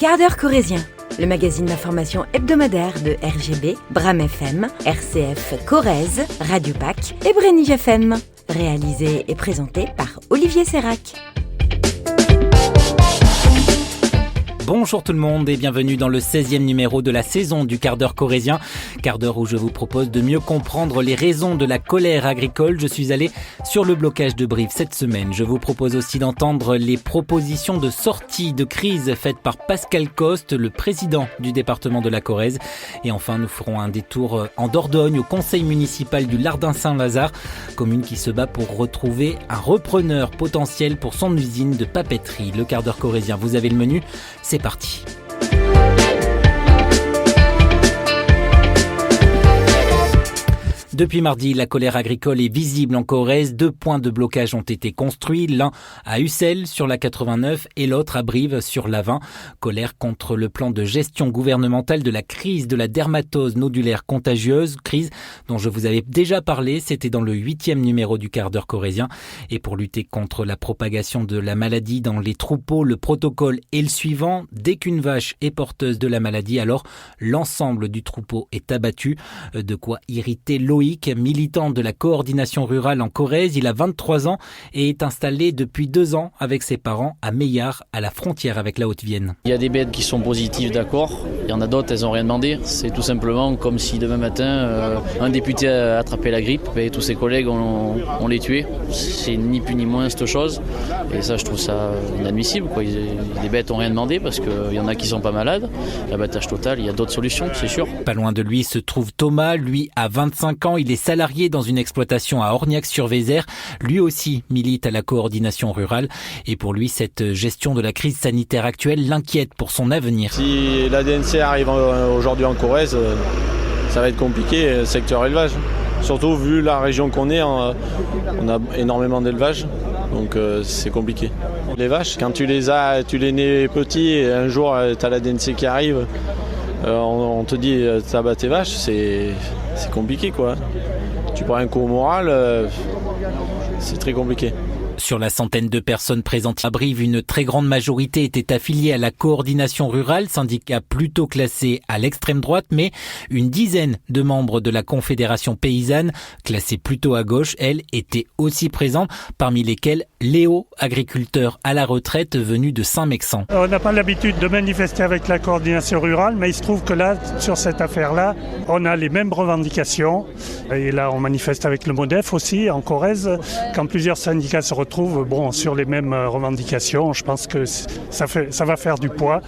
Quart d'heure corrézien, le magazine d'information hebdomadaire de RGB, Bram FM, RCF Corrèze, Radio Pac et Brenige FM. Réalisé et présenté par Olivier Sérac. Bonjour tout le monde et bienvenue dans le 16e numéro de la saison du Quart d'heure corrézien. Quart d'heure où je vous propose de mieux comprendre les raisons de la colère agricole. Je suis allé sur le blocage de Brive cette semaine. Je vous propose aussi d'entendre les propositions de sortie de crise faites par Pascal Coste, le président du département de la Corrèze. Et enfin, nous ferons un détour en Dordogne au conseil municipal du Lardin-Saint-Lazare, commune qui se bat pour retrouver un repreneur potentiel pour son usine de papeterie. Le Quart d'heure corrézien, vous avez le menu. C'est parti. Depuis mardi, la colère agricole est visible en Corrèze. 2 points de blocage ont été construits, l'un à Ussel sur la 89 et l'autre à Brive sur la 20. Colère contre le plan de gestion gouvernementale de la crise de la dermatose nodulaire contagieuse, crise dont je vous avais déjà parlé, c'était dans le 8e numéro du Quart d'heure corrézien. Et pour lutter contre la propagation de la maladie dans les troupeaux, le protocole est le suivant. Dès qu'une vache est porteuse de la maladie, alors l'ensemble du troupeau est abattu. De quoi irriter Loïc, militant de la coordination rurale en Corrèze. Il a 23 ans et est installé depuis 2 ans avec ses parents à Meillard, à la frontière avec la Haute-Vienne. Il y a des bêtes qui sont positives, d'accord. Il y en a d'autres, elles n'ont rien demandé. C'est tout simplement comme si demain matin, un député a attrapé la grippe et tous ses collègues on les tué. C'est ni plus ni moins cette chose. Et ça, je trouve ça inadmissible, quoi. Les bêtes n'ont rien demandé parce qu'il y en a qui sont pas malades. L'abattage total, il y a d'autres solutions, c'est sûr. Pas loin de lui se trouve Thomas. Lui a 25 ans. Il est salarié dans une exploitation à Orniac-sur-Vézère. Lui aussi milite à la coordination rurale. Et pour lui, cette gestion de la crise sanitaire actuelle l'inquiète pour son avenir. Si la DNC arrive aujourd'hui en Corrèze, ça va être compliqué, secteur élevage. Surtout vu la région qu'on est, on a énormément d'élevage. Donc c'est compliqué. Les vaches, quand tu les nais petits et un jour tu as la DNC qui arrive, on te dit t'abats tes vaches, c'est compliqué quoi. Tu prends un coup au moral, c'est très compliqué. Sur la centaine de personnes présentes à Brive, une très grande majorité était affiliée à la coordination rurale, syndicat plutôt classé à l'extrême droite, mais une dizaine de membres de la Confédération paysanne, classée plutôt à gauche, elle, était aussi présente, parmi lesquels Léo, agriculteur à la retraite venu de Saint-Mexan. On n'a pas l'habitude de manifester avec la coordination rurale, mais il se trouve que là, sur cette affaire-là, on a les mêmes revendications. Et là, on manifeste avec le MODEF aussi, en Corrèze, quand plusieurs syndicats se retrouvent sur les mêmes revendications. Je pense que ça va faire du poids.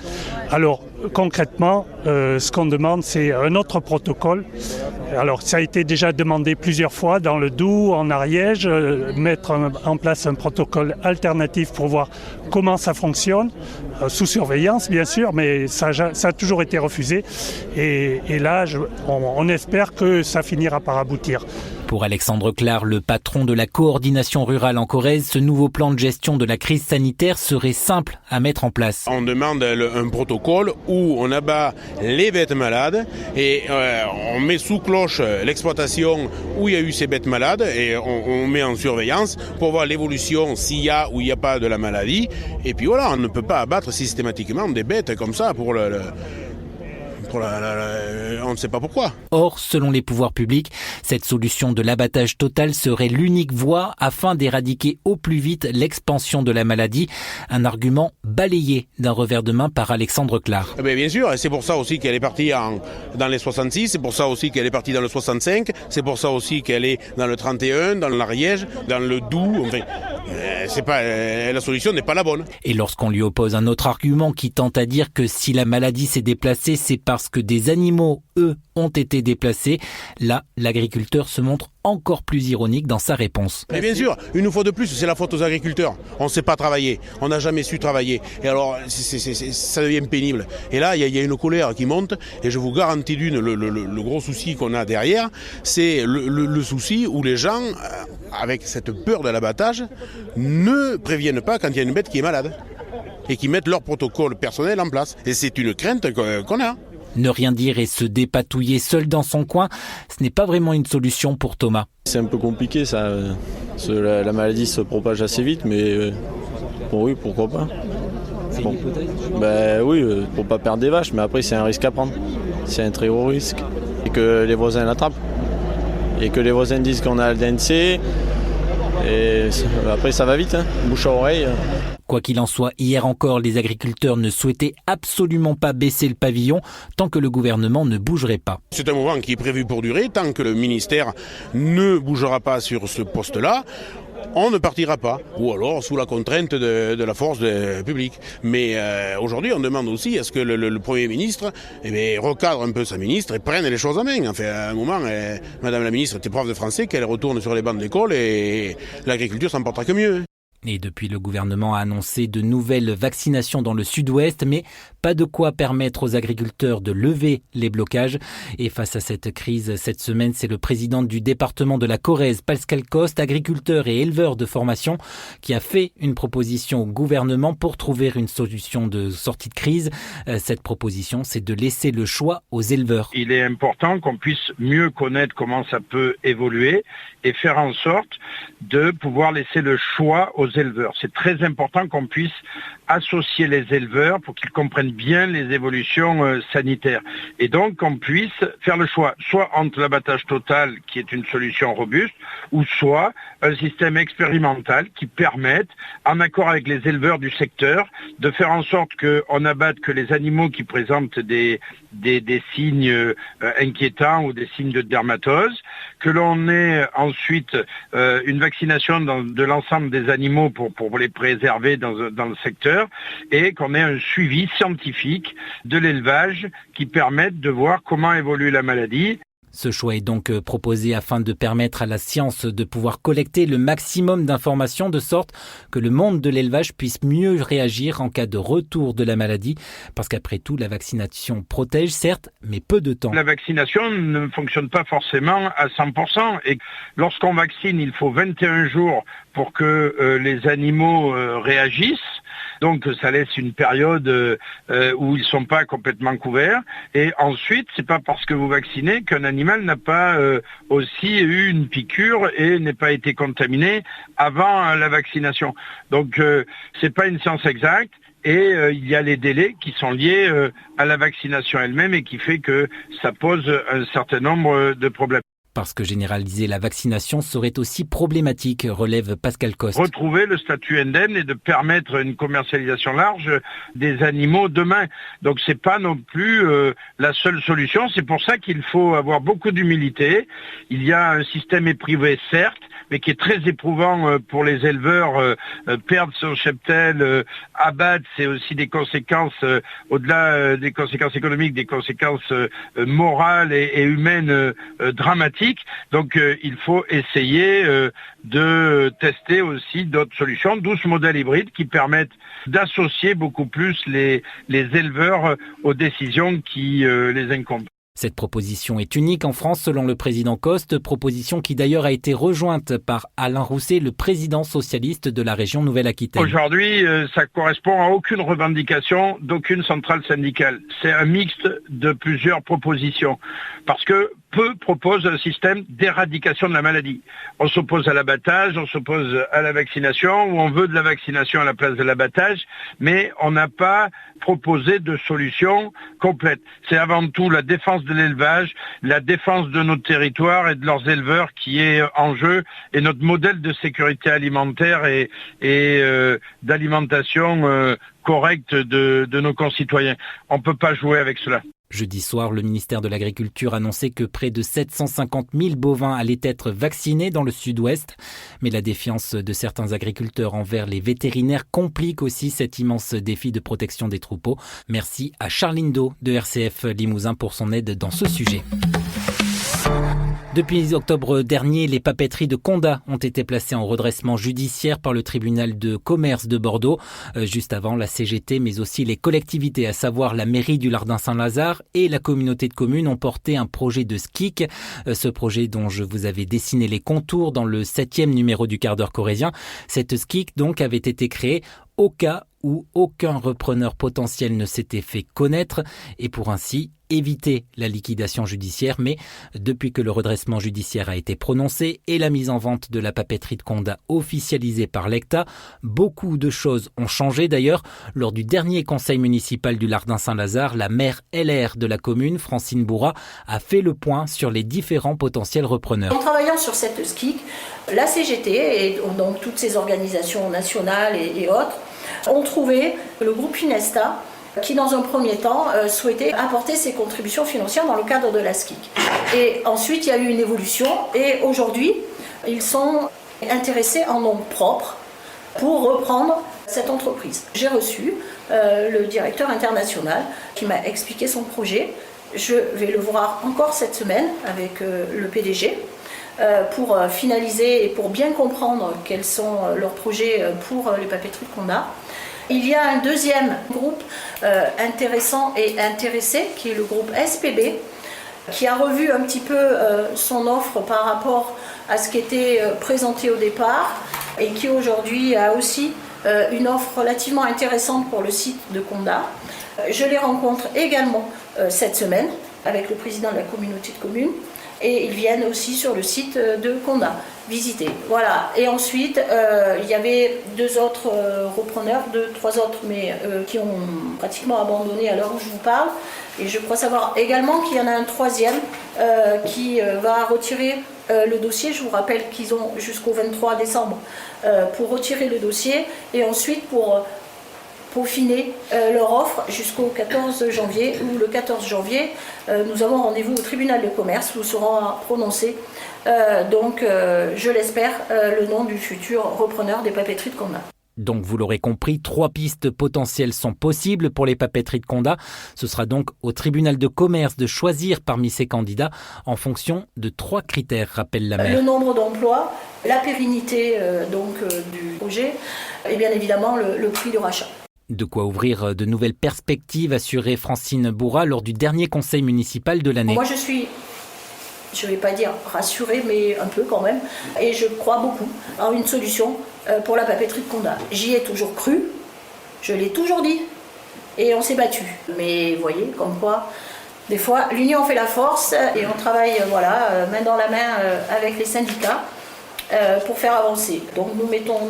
Alors, concrètement, ce qu'on demande, c'est un autre protocole. Alors, ça a été déjà demandé plusieurs fois dans le Doubs, en Ariège, mettre en place un protocole alternatif pour voir comment ça fonctionne, sous surveillance bien sûr, mais ça a toujours été refusé. Et là, on espère que ça finira par aboutir. Pour Alexandre Clar, le patron de la coordination rurale en Corrèze, ce nouveau plan de gestion de la crise sanitaire serait simple à mettre en place. On demande un protocole où on abat les bêtes malades et on met sous cloche l'exploitation où il y a eu ces bêtes malades et on met en surveillance pour voir l'évolution s'il y a ou il n'y a pas de la maladie. Et puis voilà, on ne peut pas abattre systématiquement des bêtes comme ça pour on ne sait pas pourquoi. Or, selon les pouvoirs publics, cette solution de l'abattage total serait l'unique voie afin d'éradiquer au plus vite l'expansion de la maladie. Un argument balayé d'un revers de main par Alexandre Clar. Bien sûr, et c'est pour ça aussi qu'elle est partie dans les 66, c'est pour ça aussi qu'elle est partie dans le 65, c'est pour ça aussi qu'elle est dans le 31, dans l'Ariège, dans le Doubs. Enfin, la solution n'est pas la bonne. Et lorsqu'on lui oppose un autre argument qui tente à dire que si la maladie s'est déplacée, c'est parce que des animaux, eux, ont été déplacés, là, l'agriculteur se montre encore plus ironique dans sa réponse. Mais bien sûr, une fois de plus, c'est la faute aux agriculteurs. On ne sait pas travailler, on n'a jamais su travailler. Et alors, ça devient pénible. Et là, il y a une colère qui monte, et je vous garantis le gros souci qu'on a derrière, c'est le souci où les gens, avec cette peur de l'abattage, ne préviennent pas quand il y a une bête qui est malade. Et qui mettent leur protocole personnel en place. Et c'est une crainte qu'on a. Ne rien dire et se dépatouiller seul dans son coin, ce n'est pas vraiment une solution pour Thomas. C'est un peu compliqué ça, la maladie se propage assez vite, mais bon oui, pourquoi pas. C'est une hypothèse? Oui, pour pas perdre des vaches, mais après c'est un risque à prendre. C'est un très gros risque. Et que les voisins l'attrapent. Et que les voisins disent qu'on a le DNC. Et après ça va vite, bouche à oreille. Quoi qu'il en soit, hier encore, les agriculteurs ne souhaitaient absolument pas baisser le pavillon tant que le gouvernement ne bougerait pas. C'est un mouvement qui est prévu pour durer. Tant que le ministère ne bougera pas sur ce poste-là, on ne partira pas, ou alors sous la contrainte de la force publique. Mais aujourd'hui, on demande aussi à ce que le Premier ministre recadre un peu sa ministre et prenne les choses en main. Enfin, à un moment, Madame la ministre était prof de français, qu'elle retourne sur les bancs de l'école et l'agriculture s'en portera que mieux. Et depuis, le gouvernement a annoncé de nouvelles vaccinations dans le sud-ouest, mais pas de quoi permettre aux agriculteurs de lever les blocages. Et face à cette crise, cette semaine, c'est le président du département de la Corrèze, Pascal Coste, agriculteur et éleveur de formation, qui a fait une proposition au gouvernement pour trouver une solution de sortie de crise. Cette proposition, c'est de laisser le choix aux éleveurs. Il est important qu'on puisse mieux connaître comment ça peut évoluer et faire en sorte de pouvoir laisser le choix aux éleveurs. C'est très important qu'on puisse associer les éleveurs pour qu'ils comprennent bien les évolutions sanitaires. Et donc qu'on puisse faire le choix, soit entre l'abattage total, qui est une solution robuste, ou soit un système expérimental qui permette, en accord avec les éleveurs du secteur, de faire en sorte qu'on abatte que les animaux qui présentent des signes inquiétants ou des signes de dermatose, que l'on ait ensuite une vaccination de l'ensemble des animaux pour les préserver dans le secteur, et qu'on ait un suivi scientifique de l'élevage qui permette de voir comment évolue la maladie. Ce choix est donc proposé afin de permettre à la science de pouvoir collecter le maximum d'informations de sorte que le monde de l'élevage puisse mieux réagir en cas de retour de la maladie. Parce qu'après tout, la vaccination protège, certes, mais peu de temps. La vaccination ne fonctionne pas forcément à 100%. Et lorsqu'on vaccine, il faut 21 jours pour que les animaux réagissent. Donc ça laisse une période où ils ne sont pas complètement couverts. Et ensuite, c'est pas parce que vous vaccinez qu'un animal n'a pas aussi eu une piqûre et n'ait pas été contaminé avant la vaccination. Donc c'est pas une science exacte. Et il y a les délais qui sont liés à la vaccination elle-même et qui fait que ça pose un certain nombre de problèmes. Parce que généraliser la vaccination serait aussi problématique, relève Pascal Coste. Retrouver le statut indemne et de permettre une commercialisation large des animaux demain. Donc c'est pas non plus la seule solution. C'est pour ça qu'il faut avoir beaucoup d'humilité. Il y a un système éprouvé, certes, mais qui est très éprouvant pour les éleveurs. Perdre son cheptel, abattre, c'est aussi des conséquences, au-delà des conséquences économiques, des conséquences morales et humaines dramatiques. Donc il faut essayer de tester aussi d'autres solutions, d'où ce modèle hybride qui permettent d'associer beaucoup plus les éleveurs aux décisions qui les incombent. Cette proposition est unique en France selon le président Coste, proposition qui d'ailleurs a été rejointe par Alain Rousset, le président socialiste de la région Nouvelle-Aquitaine. Aujourd'hui, ça correspond à aucune revendication d'aucune centrale syndicale. C'est un mixte de plusieurs propositions. Parce que peu proposent un système d'éradication de la maladie. On s'oppose à l'abattage, on s'oppose à la vaccination, ou on veut de la vaccination à la place de l'abattage, mais on n'a pas proposé de solution complète. C'est avant tout la défense de l'élevage, la défense de nos territoires et de leurs éleveurs qui est en jeu, et notre modèle de sécurité alimentaire et d'alimentation correcte de nos concitoyens. On ne peut pas jouer avec cela. Jeudi soir, le ministère de l'Agriculture annonçait que près de 750 000 bovins allaient être vaccinés dans le sud-ouest. Mais la défiance de certains agriculteurs envers les vétérinaires complique aussi cet immense défi de protection des troupeaux. Merci à Charline Do de RCF Limousin pour son aide dans ce sujet. Depuis octobre dernier, les papeteries de Condat ont été placées en redressement judiciaire par le tribunal de commerce de Bordeaux. Juste avant, la CGT, mais aussi les collectivités, à savoir la mairie du Lardin-Saint-Lazare et la communauté de communes, ont porté un projet de SKIC. Ce projet dont je vous avais dessiné les contours dans le 7e numéro du quart d'heure corrézien. Cette SKIC, donc, avait été créée au cas où aucun repreneur potentiel ne s'était fait connaître et pour ainsi éviter la liquidation judiciaire, mais depuis que le redressement judiciaire a été prononcé et la mise en vente de la papeterie de Condat officialisée par l'Hecta, beaucoup de choses ont changé. D'ailleurs, lors du dernier conseil municipal du Lardin-Saint-Lazare, la maire LR de la commune, Francine Bourrat, a fait le point sur les différents potentiels repreneurs. En travaillant sur cette SCIC, la CGT et donc toutes ces organisations nationales et autres ont trouvé le groupe Finesta qui dans un premier temps souhaitait apporter ses contributions financières dans le cadre de la SCIC. Et ensuite il y a eu une évolution et aujourd'hui ils sont intéressés en nom propre pour reprendre cette entreprise. J'ai reçu le directeur international qui m'a expliqué son projet. Je vais le voir encore cette semaine avec le PDG pour finaliser et pour bien comprendre quels sont leurs projets pour les papeteries de Condat. Il y a un deuxième groupe intéressant et intéressé qui est le groupe SPB qui a revu un petit peu son offre par rapport à ce qui était présenté au départ et qui aujourd'hui a aussi une offre relativement intéressante pour le site de Condat. Je les rencontre également cette semaine avec le président de la communauté de communes et ils viennent aussi sur le site de Condat visiter. Voilà. Et ensuite, il y avait deux autres repreneurs, trois autres, mais qui ont pratiquement abandonné à l'heure où je vous parle. Et je crois savoir également qu'il y en a un troisième qui va retirer le dossier. Je vous rappelle qu'ils ont jusqu'au 23 décembre pour retirer le dossier et ensuite pour peaufiner leur offre jusqu'au 14 janvier, où le 14 janvier, nous avons rendez-vous au tribunal de commerce où sera prononcé, je l'espère, le nom du futur repreneur des papeteries de Condat. Donc vous l'aurez compris, 3 pistes potentielles sont possibles pour les papeteries de Condat. Ce sera donc au tribunal de commerce de choisir parmi ces candidats en fonction de 3 critères, rappelle la maire. Le nombre d'emplois, la pérennité du projet et bien évidemment le prix de rachat. De quoi ouvrir de nouvelles perspectives, assurait Francine Bourrat lors du dernier conseil municipal de l'année. Moi je suis, je ne vais pas dire rassurée, mais un peu quand même, et je crois beaucoup à une solution pour la papeterie de Condat. J'y ai toujours cru, je l'ai toujours dit, et on s'est battu. Mais vous voyez, comme quoi, des fois, l'union fait la force, et on travaille main dans la main avec les syndicats pour faire avancer. Donc nous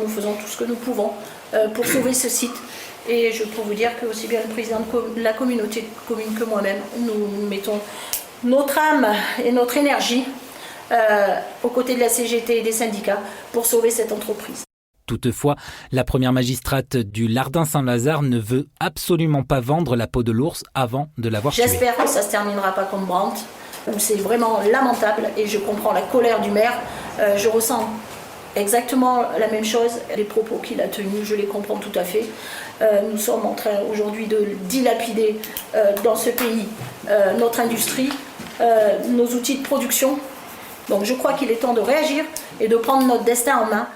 faisons tout ce que nous pouvons pour sauver ce site. Et je peux vous dire que aussi bien le président de la communauté de communes que moi-même, nous mettons notre âme et notre énergie aux côtés de la CGT et des syndicats pour sauver cette entreprise. Toutefois, la première magistrate du Lardin-Saint-Lazare ne veut absolument pas vendre la peau de l'ours avant de l'avoir tué. J'espère que ça ne se terminera pas comme Brandt, où c'est vraiment lamentable et je comprends la colère du maire. Je ressens exactement la même chose, les propos qu'il a tenus, je les comprends tout à fait. Nous sommes en train aujourd'hui de dilapider dans ce pays notre industrie, nos outils de production. Donc je crois qu'il est temps de réagir et de prendre notre destin en main.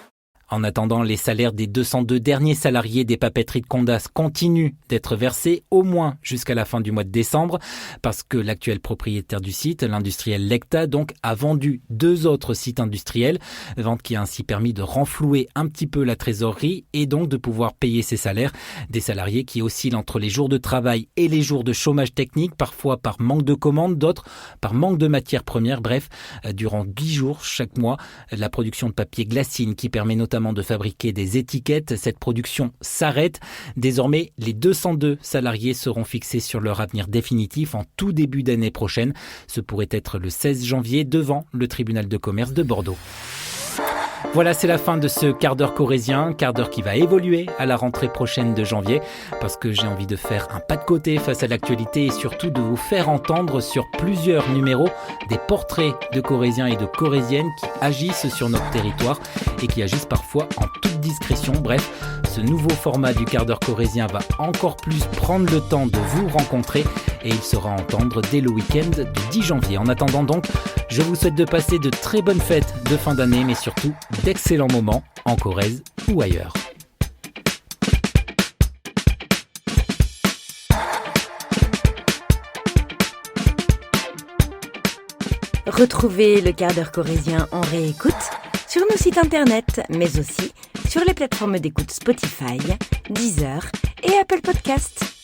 En attendant, les salaires des 202 derniers salariés des papeteries de Condat continuent d'être versés au moins jusqu'à la fin du mois de décembre parce que l'actuel propriétaire du site, l'industriel l'Hecta, donc, a vendu 2 autres sites industriels, vente qui a ainsi permis de renflouer un petit peu la trésorerie et donc de pouvoir payer ses salaires. Des salariés qui oscillent entre les jours de travail et les jours de chômage technique, parfois par manque de commandes, d'autres par manque de matières premières. Bref, durant 10 jours chaque mois, la production de papier glacine qui permet notamment de fabriquer des étiquettes. Cette production s'arrête. Désormais, les 202 salariés seront fixés sur leur avenir définitif en tout début d'année prochaine. Ce pourrait être le 16 janvier devant le tribunal de commerce de Bordeaux. Voilà, c'est la fin de ce quart d'heure corrézien, quart d'heure qui va évoluer à la rentrée prochaine de janvier parce que j'ai envie de faire un pas de côté face à l'actualité et surtout de vous faire entendre sur plusieurs numéros des portraits de Corréziens et de Corréziennes qui agissent sur notre territoire et qui agissent parfois en toute discrétion. Bref, ce nouveau format du quart d'heure corrézien va encore plus prendre le temps de vous rencontrer et il sera à entendre dès le week-end du 10 janvier. En attendant donc, je vous souhaite de passer de très bonnes fêtes de fin d'année mais surtout d'excellents moments en Corrèze ou ailleurs. Retrouvez le quart d'heure corrézien en réécoute sur nos sites internet, mais aussi sur les plateformes d'écoute Spotify, Deezer et Apple Podcasts.